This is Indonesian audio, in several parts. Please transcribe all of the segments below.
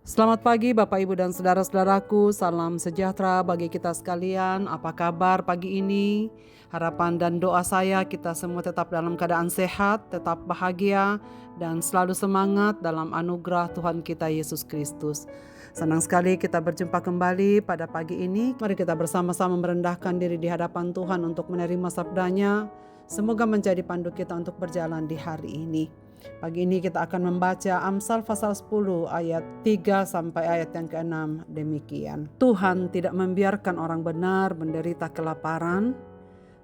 Selamat pagi Bapak Ibu dan saudara-saudaraku, salam sejahtera bagi kita sekalian. Apa kabar pagi ini? Harapan dan doa saya kita semua tetap dalam keadaan sehat, tetap bahagia, dan selalu semangat dalam anugerah Tuhan kita Yesus Kristus. Senang sekali kita berjumpa kembali pada pagi ini. Mari kita bersama-sama merendahkan diri di hadapan Tuhan untuk menerima sabdanya. Semoga menjadi pandu kita untuk berjalan di hari ini. Pagi ini kita akan membaca Amsal pasal 10 ayat 3 sampai ayat yang ke-6 demikian. Tuhan tidak membiarkan orang benar menderita kelaparan,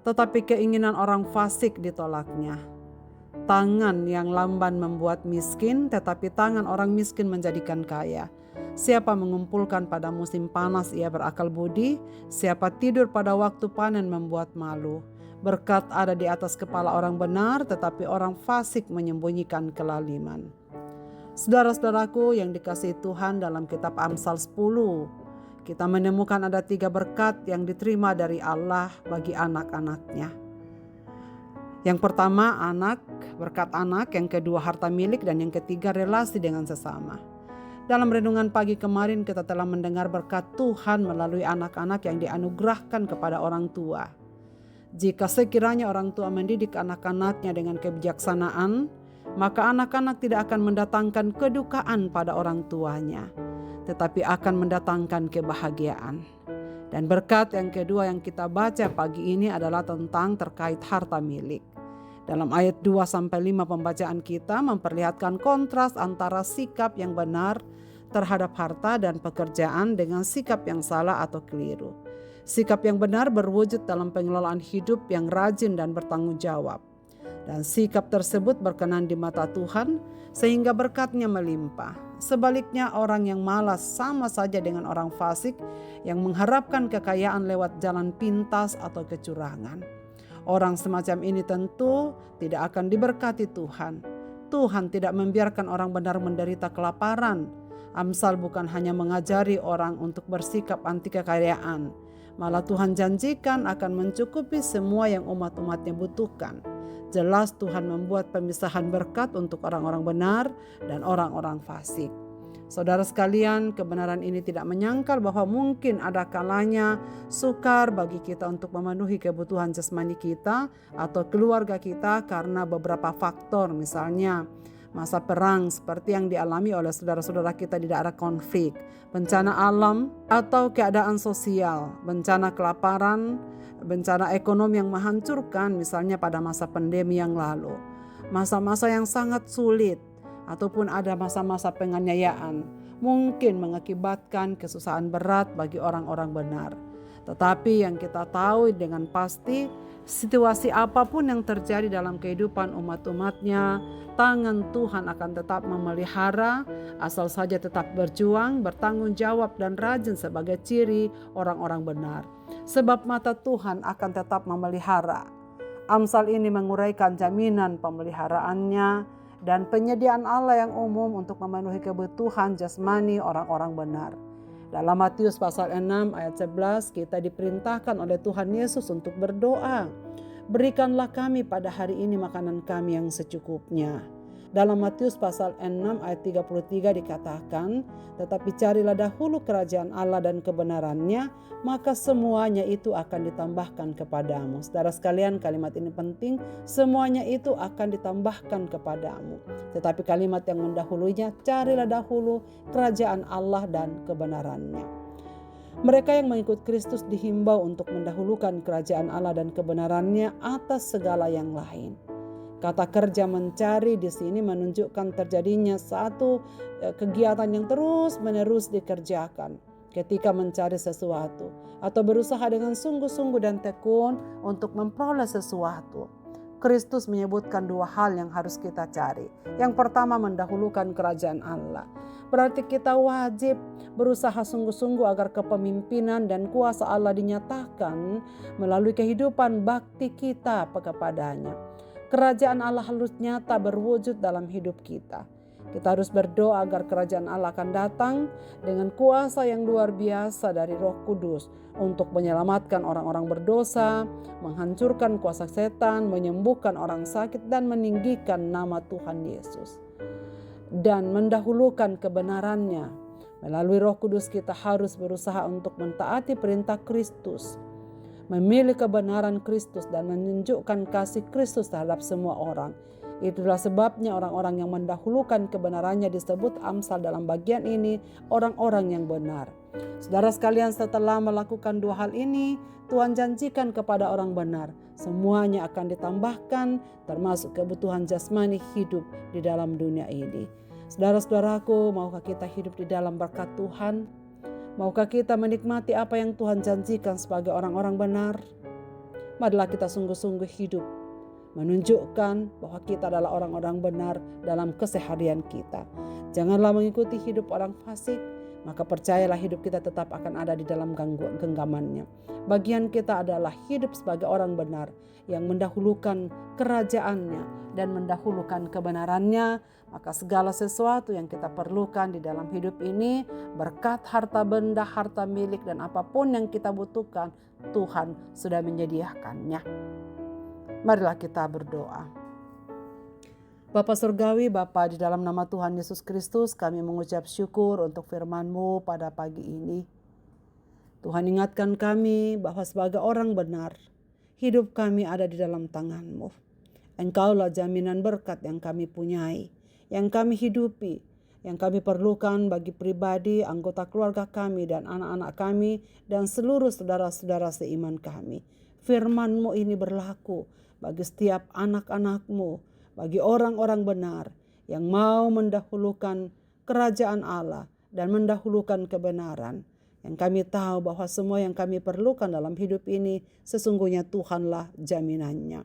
tetapi keinginan orang fasik ditolaknya. Tangan yang lamban membuat miskin, tetapi tangan orang miskin menjadikan kaya. Siapa mengumpulkan pada musim panas ia berakal budi, siapa tidur pada waktu panen membuat malu. Berkat ada di atas kepala orang benar, tetapi orang fasik menyembunyikan kelaliman. Saudara-saudaraku yang dikasihi Tuhan, dalam kitab Amsal 10, kita menemukan ada 3 berkat yang diterima dari Allah bagi anak-anaknya. Yang pertama anak, berkat anak, yang kedua harta milik, dan yang ketiga relasi dengan sesama. Dalam renungan pagi kemarin kita telah mendengar berkat Tuhan melalui anak-anak yang dianugerahkan kepada orang tua. Jika sekiranya orang tua mendidik anak-anaknya dengan kebijaksanaan, maka anak-anak tidak akan mendatangkan kedukaan pada orang tuanya, tetapi akan mendatangkan kebahagiaan. Dan berkat yang kedua yang kita baca pagi ini adalah tentang terkait harta milik. Dalam ayat 2-5 pembacaan kita memperlihatkan kontras antara sikap yang benar terhadap harta dan pekerjaan dengan sikap yang salah atau keliru. Sikap yang benar berwujud dalam pengelolaan hidup yang rajin dan bertanggung jawab. Dan sikap tersebut berkenan di mata Tuhan sehingga berkatnya melimpah. Sebaliknya orang yang malas sama saja dengan orang fasik yang mengharapkan kekayaan lewat jalan pintas atau kecurangan. Orang semacam ini tentu tidak akan diberkati Tuhan. Tuhan tidak membiarkan orang benar menderita kelaparan. Amsal bukan hanya mengajari orang untuk bersikap anti kekayaan, malah Tuhan janjikan akan mencukupi semua yang umat-umatnya butuhkan. Jelas Tuhan membuat pemisahan berkat untuk orang-orang benar dan orang-orang fasik. Saudara sekalian, kebenaran ini tidak menyangkal bahwa mungkin ada kalanya sukar bagi kita untuk memenuhi kebutuhan jasmani kita atau keluarga kita karena beberapa faktor, misalnya masa perang seperti yang dialami oleh saudara-saudara kita di daerah konflik, bencana alam atau keadaan sosial, bencana kelaparan, bencana ekonomi yang menghancurkan misalnya pada masa pandemi yang lalu, masa-masa yang sangat sulit, ataupun ada masa-masa penganiayaan, mungkin mengakibatkan kesusahan berat bagi orang-orang benar. Tetapi yang kita tahu dengan pasti, situasi apapun yang terjadi dalam kehidupan umat-umatnya, tangan Tuhan akan tetap memelihara, asal saja tetap berjuang, bertanggung jawab dan rajin sebagai ciri orang-orang benar. Sebab mata Tuhan akan tetap memelihara. Amsal ini menguraikan jaminan pemeliharaannya dan penyediaan Allah yang umum untuk memenuhi kebutuhan jasmani orang-orang benar. Dalam Matius pasal 6 ayat 11 kita diperintahkan oleh Tuhan Yesus untuk berdoa. Berikanlah kami pada hari ini makanan kami yang secukupnya. Dalam Matius pasal 6 ayat 33 dikatakan, tetapi carilah dahulu kerajaan Allah dan kebenarannya, maka semuanya itu akan ditambahkan kepadamu. Saudara sekalian, kalimat ini penting, semuanya itu akan ditambahkan kepadamu. Tetapi kalimat yang mendahulunya, carilah dahulu kerajaan Allah dan kebenarannya. Mereka yang mengikut Kristus dihimbau untuk mendahulukan kerajaan Allah dan kebenarannya atas segala yang lain. Kata kerja mencari di sini menunjukkan terjadinya satu kegiatan yang terus-menerus dikerjakan ketika mencari sesuatu atau berusaha dengan sungguh-sungguh dan tekun untuk memperoleh sesuatu. Kristus menyebutkan 2 hal yang harus kita cari. Yang pertama, mendahulukan kerajaan Allah. Berarti kita wajib berusaha sungguh-sungguh agar kepemimpinan dan kuasa Allah dinyatakan melalui kehidupan bakti kita kepadanya. Kerajaan Allah harus nyata berwujud dalam hidup kita. Kita harus berdoa agar kerajaan Allah akan datang dengan kuasa yang luar biasa dari Roh Kudus untuk menyelamatkan orang-orang berdosa, menghancurkan kuasa setan, menyembuhkan orang sakit, dan meninggikan nama Tuhan Yesus. Dan mendahulukan kebenarannya, Melalui Roh Kudus kita harus berusaha untuk mentaati perintah Kristus, memilih kebenaran Kristus dan menunjukkan kasih Kristus terhadap semua orang. Itulah sebabnya orang-orang yang mendahulukan kebenarannya disebut Amsal dalam bagian ini, orang-orang yang benar. Saudara sekalian, setelah melakukan dua hal ini, Tuhan janjikan kepada orang benar, semuanya akan ditambahkan, termasuk kebutuhan jasmani hidup di dalam dunia ini. Saudara-saudaraku, maukah kita hidup di dalam berkat Tuhan? Maukah kita menikmati apa yang Tuhan janjikan sebagai orang-orang benar? Marilah kita sungguh-sungguh hidup, menunjukkan bahwa kita adalah orang-orang benar dalam keseharian kita. Janganlah mengikuti hidup orang fasik, maka percayalah hidup kita tetap akan ada di dalam genggamannya. Bagian kita adalah hidup sebagai orang benar yang mendahulukan kerajaannya dan mendahulukan kebenarannya. Maka segala sesuatu yang kita perlukan di dalam hidup ini, berkat harta benda, harta milik, dan apapun yang kita butuhkan, Tuhan sudah menyediakannya. Marilah kita berdoa. Bapa Surgawi, Bapa, di dalam nama Tuhan Yesus Kristus, kami mengucap syukur untuk firman-Mu pada pagi ini. Tuhan, ingatkan kami bahwa sebagai orang benar, hidup kami ada di dalam tangan-Mu. Engkaulah jaminan berkat yang kami punyai, yang kami hidupi, yang kami perlukan bagi pribadi, anggota keluarga kami, dan anak-anak kami, dan seluruh saudara-saudara seiman kami. Firman-Mu ini berlaku bagi setiap anak-anak-Mu, bagi orang-orang benar yang mau mendahulukan kerajaan Allah dan mendahulukan kebenaran. Yang kami tahu bahwa semua yang kami perlukan dalam hidup ini sesungguhnya Tuhanlah jaminannya.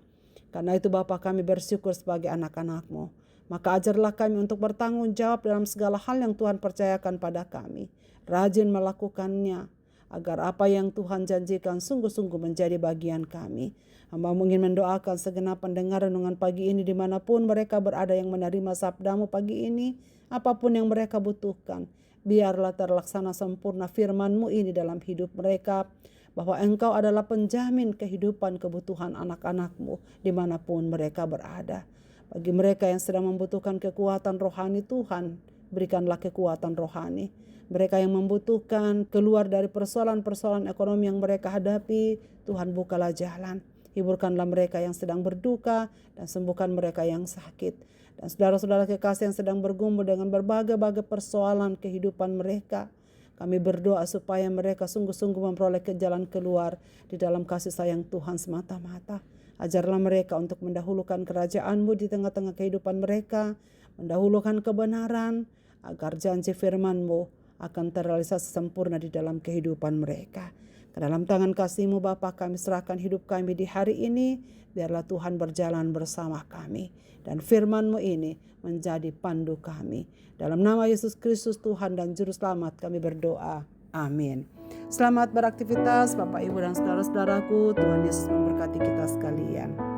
Karena itu Bapa, kami bersyukur sebagai anak-anak-Mu. Maka ajarlah kami untuk bertanggung jawab dalam segala hal yang Tuhan percayakan pada kami. Rajin melakukannya agar apa yang Tuhan janjikan sungguh-sungguh menjadi bagian kami. Hamba ingin mendoakan segenap pendengar renungan pagi ini dimanapun mereka berada yang menerima sabda-Mu pagi ini. Apapun yang mereka butuhkan, biarlah terlaksana sempurna firman-Mu ini dalam hidup mereka. Bahwa Engkau adalah penjamin kehidupan kebutuhan anak-anak-Mu dimanapun mereka berada. Bagi mereka yang sedang membutuhkan kekuatan rohani, Tuhan berikanlah kekuatan rohani. Mereka yang membutuhkan keluar dari persoalan-persoalan ekonomi yang mereka hadapi, Tuhan bukalah jalan. Hiburkanlah mereka yang sedang berduka dan sembuhkan mereka yang sakit. Dan saudara-saudara kekasih yang sedang bergumul dengan berbagai-bagai persoalan kehidupan mereka, kami berdoa supaya mereka sungguh-sungguh memperoleh jalan keluar di dalam kasih sayang Tuhan semata-mata. Ajarlah mereka untuk mendahulukan kerajaan-Mu di tengah-tengah kehidupan mereka, mendahulukan kebenaran, agar janji firman-Mu akan terrealisasi sempurna di dalam kehidupan mereka. Ke dalam tangan kasih-Mu Bapa, kami serahkan hidup kami di hari ini, biarlah Tuhan berjalan bersama kami. Dan firman-Mu ini menjadi pandu kami. Dalam nama Yesus Kristus Tuhan dan Juru Selamat kami berdoa. Amin. Selamat beraktivitas Bapak, Ibu, dan saudara-saudaraku. Tuhan Yesus memberkati kita sekalian.